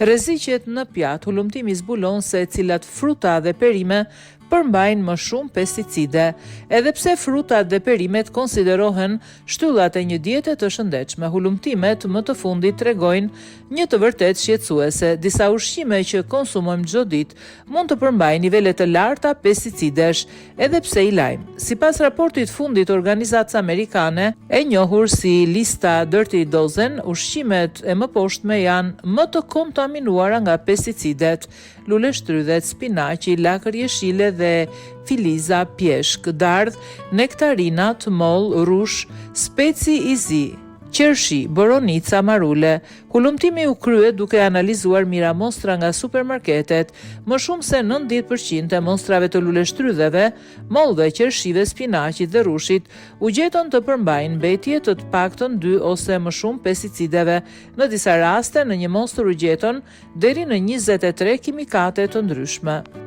Rreziqet në pjatë, hulumtimi zbulon se cilat fruta dhe perime përmbajnë më shumë pesticide, edhe pse frutat dhe perimet konsiderohen shtyllat e një diete të shëndetshme. Hulumtimet më të fundit tregojnë një të vërtetë shqetësuese. Disa ushqime që konsumojmë çdo ditë mund të përmbajnë nivele të larta pesticidesh, edhe pse i lajmë. Sipas raportit fundit të organizatës amerikane e njohur si lista Dirty Dozen, ushqimet e mëposhtme janë më të kontaminuara nga pesticidet: luleshtrydhet, spinaqi, lakër jeshile dhe filiza, pjeshk, dardh, nektarinat, moll, rush, speci i zi, qershi, boronica, marule. Hulumtimi u krye duke analizuar mira mostra nga supermarketet. Më shumë se 90% e mostrave të luleshtrydheve, mollve, qershive, spinaqit dhe rushit u gjetën të përmbajnë mbetje të paktën 2 ose më shumë pesticideve. Në disa raste, në një mostër u gjetën deri në 23 kimikate të ndryshme.